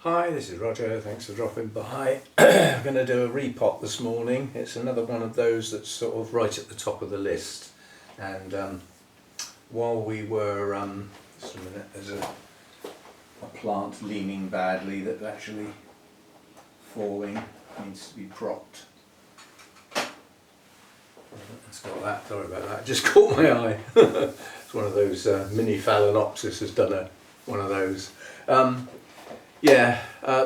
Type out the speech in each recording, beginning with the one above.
Hi, this is Roger, thanks for dropping by. I'm going to do a repot this morning. It's another one of those that's sort of right at the top of the list. And while we were, just a minute, there's a plant leaning badly that's actually falling, needs to be propped. It's got that, sorry about that, it just caught my eye. It's one of those, mini phalaenopsis has done one of those.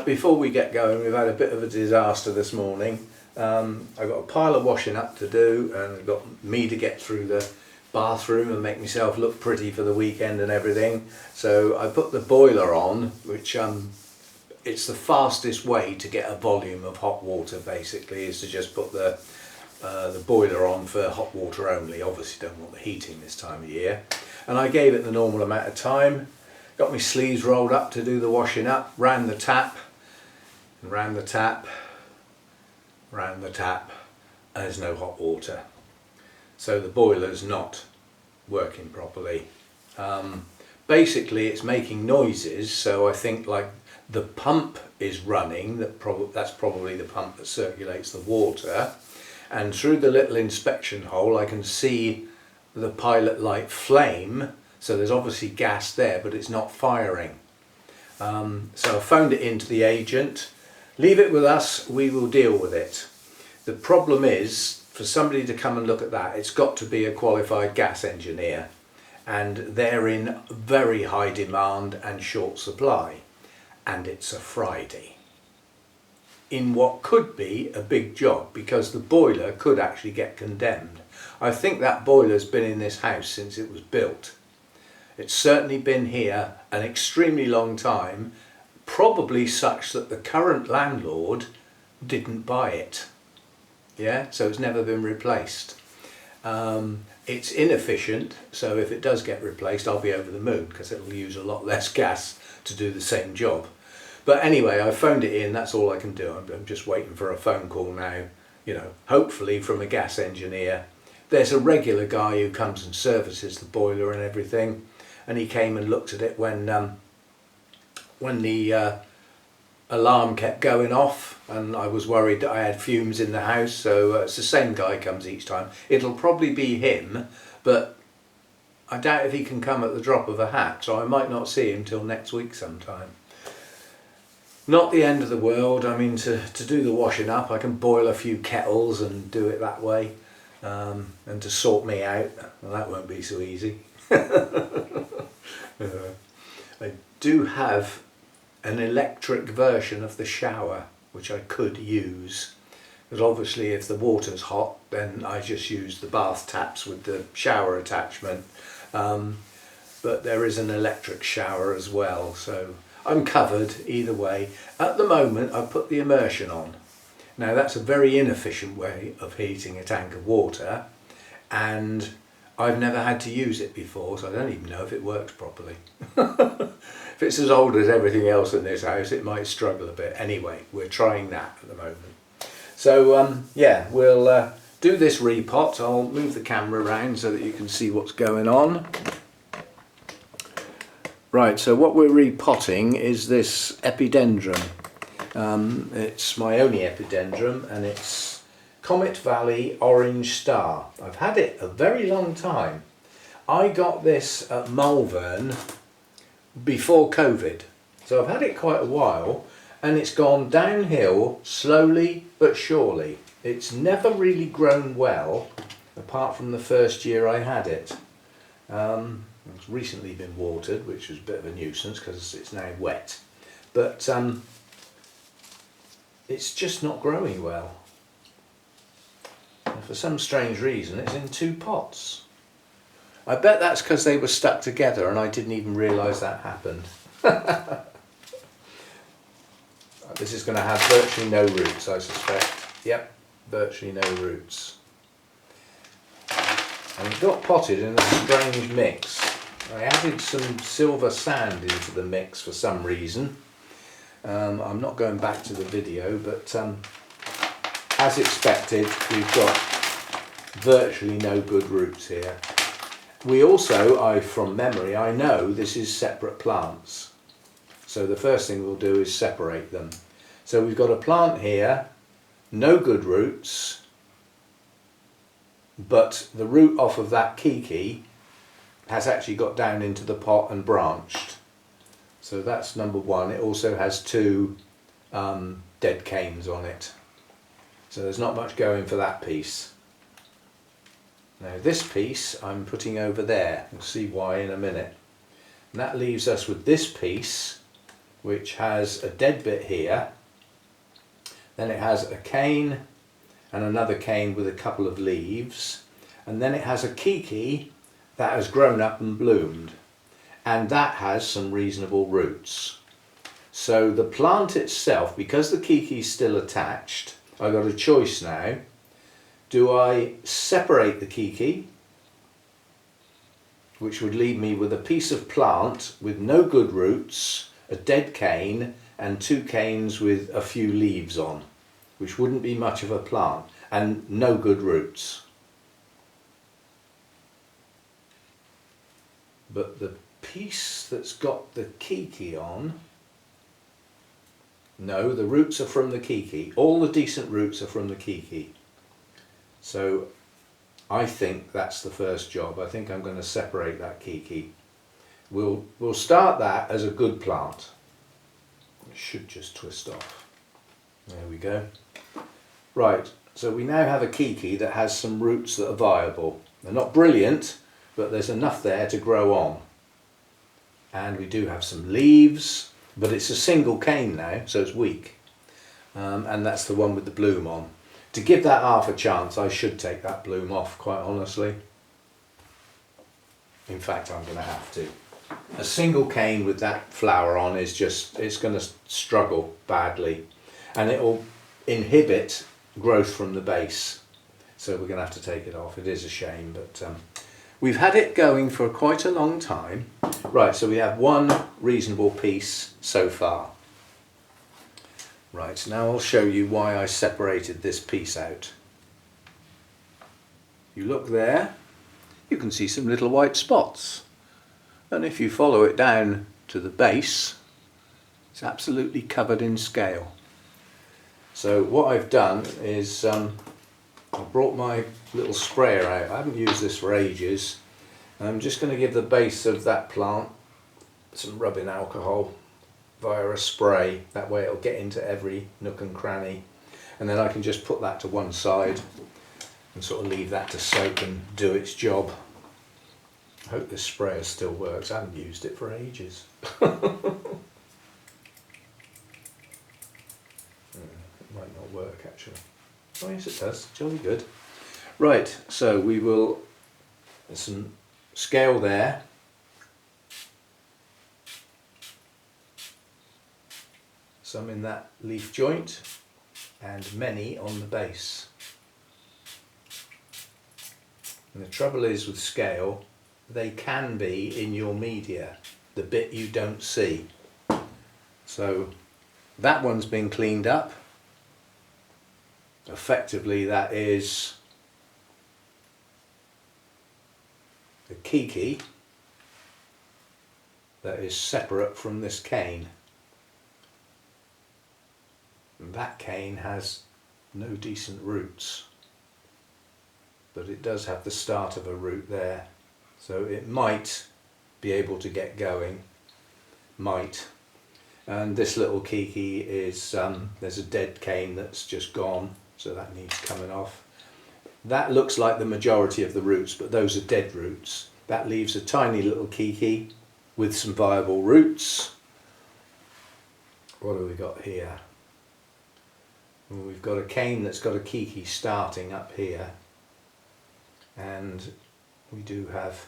Before we get going, we've had a bit of a disaster this morning. I've got a pile of washing up to do, and I've got me to get through the bathroom and make myself look pretty for the weekend and everything. So I put the boiler on, which it's the fastest way to get a volume of hot water, basically, is to just put the boiler on for hot water only. Obviously don't want the heating this time of year. And I gave it the normal amount of time. Got my sleeves rolled up to do the washing up, ran the tap, and ran the tap, and there's no hot water. So the boiler's not working properly. Basically it's making noises, so I think like the pump is running, that's probably the pump that circulates the water, and through the little inspection hole I can see the pilot light flame. So there's obviously gas there, but it's not firing. So I phoned it into the agent. Leave it with us, we will deal with it. The problem is, for somebody to come and look at that, it's got to be a qualified gas engineer. And they're in very high demand and short supply. And it's a Friday. In what could be a big job, because the boiler could actually get condemned. I think that boiler's been in this house since it was built. It's certainly been here an extremely long time, probably such that the current landlord didn't buy it. Yeah, so it's never been replaced. It's inefficient, so if it does get replaced, I'll be over the moon because it will use a lot less gas to do the same job. But anyway, I phoned it in, that's all I can do. I'm just waiting for a phone call now, hopefully from a gas engineer. There's a regular guy who comes and services the boiler and everything. And he came and looked at it when the alarm kept going off, and I was worried that I had fumes in the house. So it's the same guy comes each time. It'll probably be him, but I doubt if he can come at the drop of a hat, so I might not see him till next week sometime. Not the end of the world. I mean, to do the washing up, I can boil a few kettles and do it that way. And to sort me out, well, that won't be so easy. I do have an electric version of the shower which I could use, because obviously if the water's hot then I just use the bath taps with the shower attachment, but there is an electric shower as well, so I'm covered either way. At the moment I put the immersion on. Now that's a very inefficient way of heating a tank of water, and I've never had to use it before, so I don't even know if it works properly. If it's as old as everything else in this house, it might struggle a bit. Anyway, we're trying that at the moment. So we'll do this repot. I'll move the camera around so that you can see what's going on. Right, so what we're repotting is this epidendrum. It's my only epidendrum, and it's Comet Valley Orange Star. I've had it a very long time. I got this at Malvern before COVID, so I've had it quite a while, and it's gone downhill slowly but surely. It's never really grown well, apart from the first year I had it. It's recently been watered, which was a bit of a nuisance because it's now wet, but it's just not growing well. For some strange reason it's in two pots. I bet that's because they were stuck together and I didn't even realise that happened. This is going to have virtually no roots, I suspect. Yep, virtually no roots. And it got potted in a strange mix. I added some silver sand into the mix for some reason. I'm not going back to the video, but as expected, we've got virtually no good roots here. We also, from memory, I know this is separate plants. So So the first thing we'll do is separate them. So we've got a plant here, no good roots, but the root off of that kiki has actually got down into the pot and branched. So that's number one. It also has two dead canes on it. So there's not much going for that piece. Now this piece I'm putting over there. You'll see why in a minute. And that leaves us with this piece, which has a dead bit here. Then it has a cane and another cane with a couple of leaves. And then it has a kiki that has grown up and bloomed. And that has some reasonable roots. So the plant itself, because the kiki is still attached, I've got a choice now. Do I separate the kiki, which would leave me with a piece of plant with no good roots, a dead cane and two canes with a few leaves on, which wouldn't be much of a plant, and no good roots. But the piece that's got the kiki on, no, the roots are from the kiki. All the decent roots are from the kiki. So I think that's the first job. I think I'm going to separate that kiki. We'll start that as a good plant. It should just twist off. There we go. Right, so we now have a kiki that has some roots that are viable. They're not brilliant, but there's enough there to grow on. And we do have some leaves, but it's a single cane now, so it's weak. And that's the one with the bloom on. To give that half a chance, I should take that bloom off, quite honestly. In fact, I'm going to have to. A single cane with that flower on is just, it's going to struggle badly. And it will inhibit growth from the base. So we're going to have to take it off. It is a shame, but we've had it going for quite a long time. Right, so we have one reasonable piece so far. Right, now I'll show you why I separated this piece out. You look there, you can see some little white spots. And if you follow it down to the base, it's absolutely covered in scale. So what I've done is I brought my little sprayer out. I haven't used this for ages. I'm just going to give the base of that plant some rubbing alcohol via a spray. That way it'll get into every nook and cranny. And then I can just put that to one side and sort of leave that to soak and do its job. I hope this sprayer still works. I haven't used it for ages. It might not work actually. Oh yes it does, jolly good. Right, so we will, there's some scale there. Some in that leaf joint and many on the base. And the trouble is with scale, they can be in your media, the bit you don't see. So that one's been cleaned up. Effectively that is the kiki that is separate from this cane. And that cane has no decent roots, but it does have the start of a root there, so it might be able to get going, might. And this little kiki is, there's a dead cane that's just gone, so that needs coming off. That looks like the majority of the roots, but those are dead roots. That leaves a tiny little kiki with some viable roots. What have we got here? Well, we've got a cane that's got a kiki starting up here, and we do have,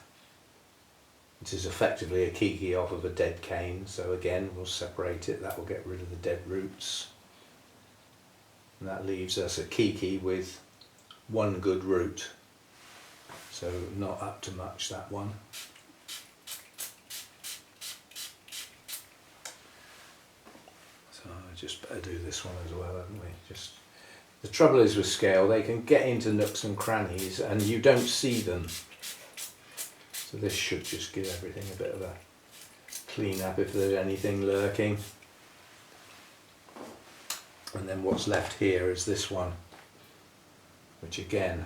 it is effectively a kiki off of a dead cane, so again we'll separate it. That will get rid of the dead roots, and that leaves us a kiki with one good root, so not up to much, that one. So I just better do this one as well, haven't we? Just, the trouble is with scale, they can get into nooks and crannies and you don't see them. So this should just give everything a bit of a clean up if there's anything lurking. And then what's left here is this one, which again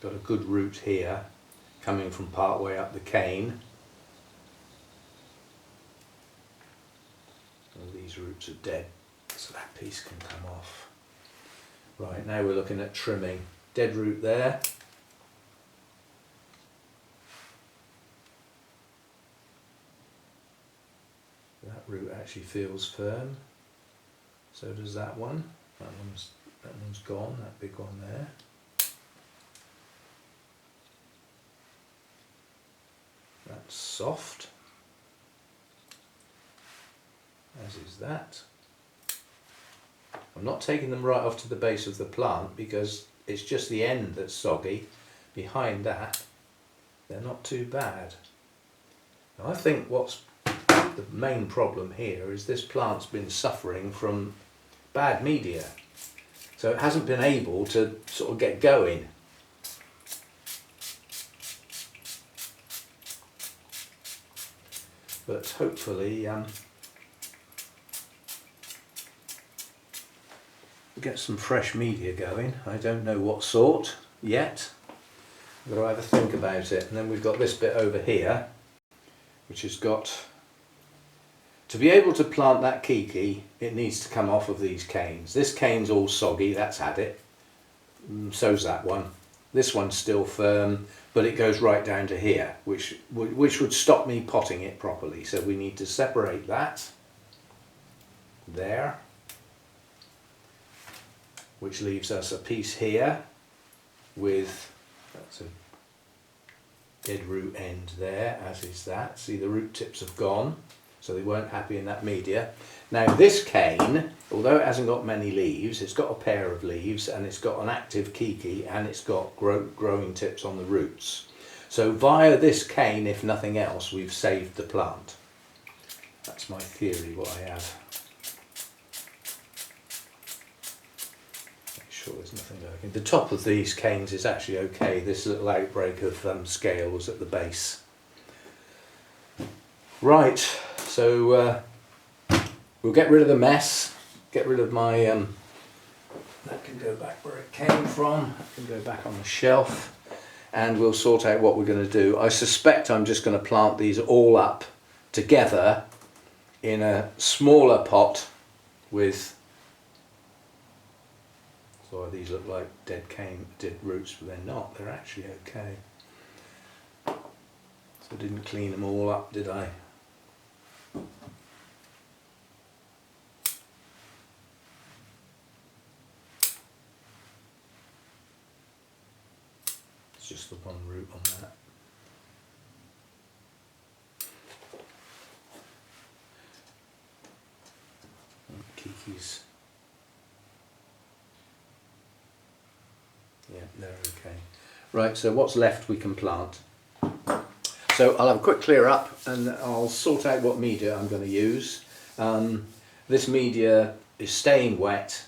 got a good root here coming from part way up the cane. All these roots are dead, so that piece can come off. Right, now we're looking at trimming. Dead root there. That root actually feels firm. So does that one. That one's gone, that big one there. That's soft, as is that. I'm not taking them right off to the base of the plant because it's just the end that's soggy. Behind that, they're not too bad. Now I think what's the main problem here is this plant's been suffering from bad media, so it hasn't been able to sort of get going. But hopefully we'll get some fresh media going. I don't know what sort yet. I've got to have a think about it. And then we've got this bit over here, which has got, to be able to plant that kiki, it needs to come off of these canes. This cane's all soggy, that's had it. So's that one. This one's still firm, but it goes right down to here, which would stop me potting it properly. So we need to separate that there, which leaves us a piece here with, that's a dead root end there, as is that. See, the root tips have gone, so they weren't happy in that media. Now this cane, although it hasn't got many leaves, it's got a pair of leaves and it's got an active kiki and it's got growing tips on the roots. So via this cane, if nothing else, we've saved the plant. That's my theory, what I have. Make sure there's nothing lurking. The top of these canes is actually okay. This little outbreak of scales at the base. Right, so we'll get rid of the mess, get rid of my, that can go back where it came from, that can go back on the shelf, and we'll sort out what we're going to do. I suspect I'm just going to plant these all up together in a smaller pot with, so these look like dead roots, but they're not, they're actually okay. So I didn't clean them all up, did I? Just the one root on that. Kiki's. Yeah, they're okay. Right, so what's left we can plant. So I'll have a quick clear up and I'll sort out what media I'm going to use. This media is staying wet,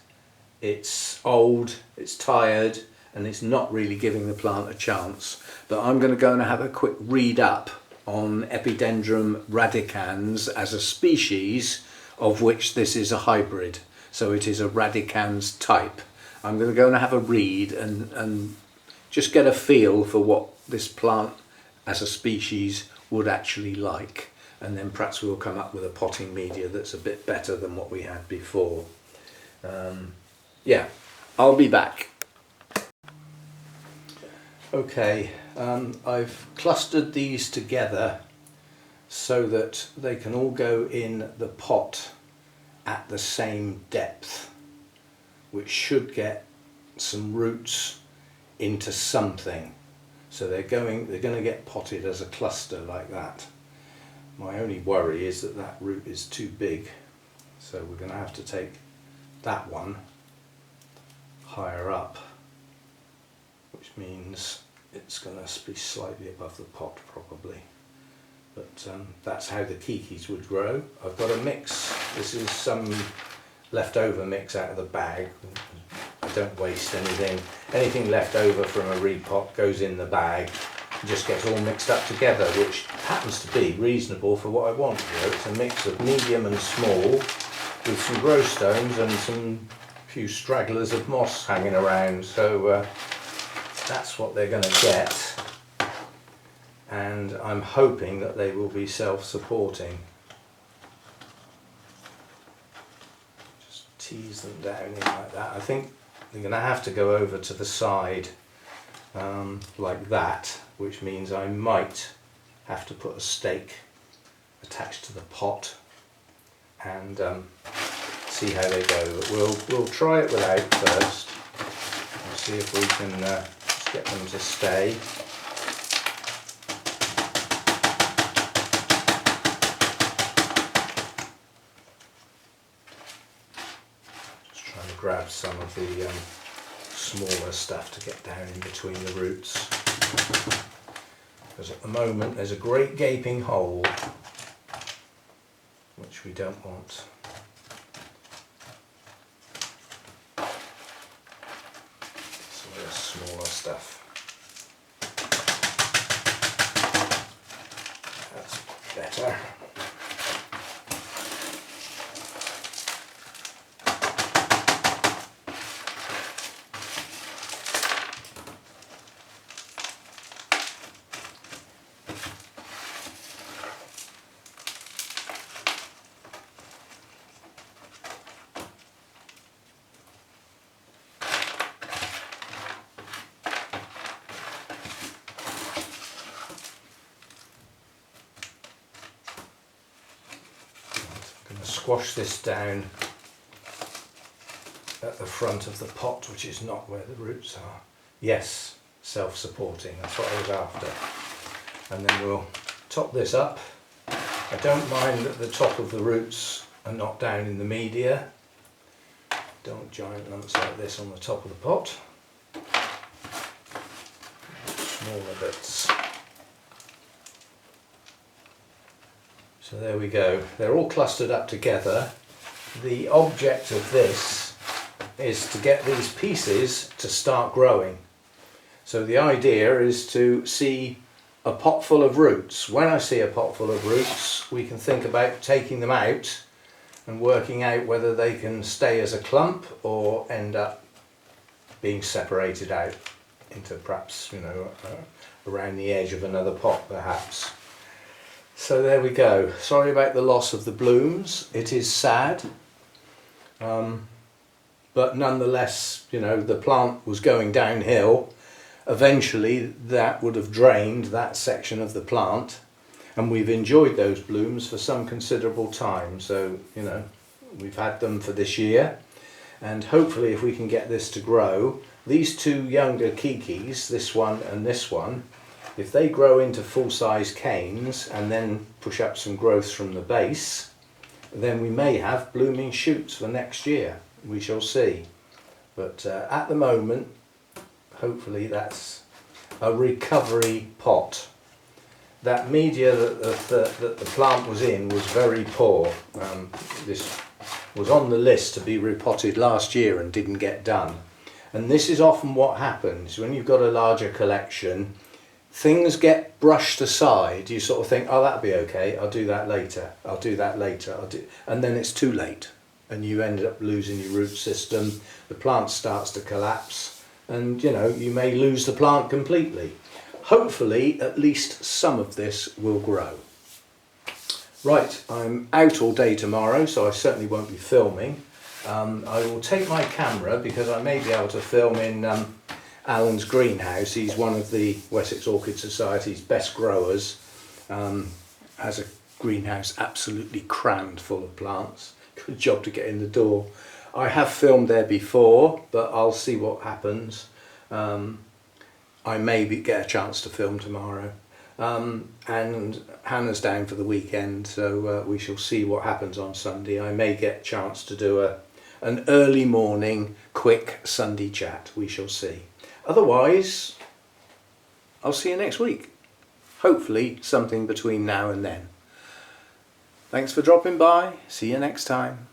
it's old, it's tired, and it's not really giving the plant a chance. But I'm going to go and have a quick read up on Epidendrum radicans as a species, of which this is a hybrid. So it is a radicans type. I'm going to go and have a read and just get a feel for what this plant as a species would actually like. And then perhaps we'll come up with a potting media that's a bit better than what we had before. Yeah, I'll be back. Okay, I've clustered these together so that they can all go in the pot at the same depth, which should get some roots into something. So they're going to get potted as a cluster like that. My only worry is that that root is too big, so we're going to have to take that one higher up, which means it's going to be slightly above the pot probably. But that's how the kikis would grow. I've got a mix. This is some leftover mix out of the bag. I don't waste anything. Anything left over from a repot goes in the bag. just gets all mixed up together, which happens to be reasonable for what I want here. It's a mix of medium and small with some grow stones and some few stragglers of moss hanging around, so that's what they're going to get, and I'm hoping that they will be self-supporting. Just tease them down in like that. I think they're going to have to go over to the side like that, which means I might have to put a stake attached to the pot and see how they go. But we'll try it without first and see if we can just get them to stay. Just trying to grab some of the smaller stuff to get down in between the roots, because at the moment there's a great gaping hole which we don't want. Some of the smaller stuff. That's better. Squash this down at the front of the pot, which is not where the roots are. Yes, self-supporting, that's what I was after. And then we'll top this up. I don't mind that the top of the roots are not down in the media. Don't want giant lumps like this on the top of the pot. Smaller bits. So there we go, they're all clustered up together. The object of this is to get these pieces to start growing. So the idea is to see a pot full of roots. When I see a pot full of roots, we can think about taking them out and working out whether they can stay as a clump or end up being separated out into perhaps, you know, around the edge of another pot perhaps. So there we go. Sorry about the loss of the blooms. It is sad, but nonetheless, you know, the plant was going downhill. Eventually that would have drained that section of the plant, and we've enjoyed those blooms for some considerable time. So, you know, we've had them for this year, and hopefully if we can get this to grow, these two younger kikis, this one and this one, if they grow into full-size canes and then push up some growth from the base, then we may have blooming shoots for next year. We shall see. But at the moment, hopefully that's a recovery pot. That media that the plant was in was very poor. This was on the list to be repotted last year and didn't get done. And this is often what happens when you've got a larger collection. Things get brushed aside. You sort of think, oh, that'll be okay, I'll do that later, I'll do that later, and then it's too late and you end up losing your root system, the plant starts to collapse, and you know, you may lose the plant completely. Hopefully at least some of this will grow. Right, I'm out all day tomorrow, so I certainly won't be filming. I will take my camera because I may be able to film in Alan's greenhouse. He's one of the Wessex Orchid Society's best growers, has a greenhouse absolutely crammed full of plants. Good job to get in the door. I have filmed there before, but I'll see what happens. I may get a chance to film tomorrow, and Hannah's down for the weekend, so we shall see what happens on Sunday. I may get a chance to do an early morning quick Sunday chat. We shall see. Otherwise, I'll see you next week. Hopefully something between now and then. Thanks for dropping by. See you next time.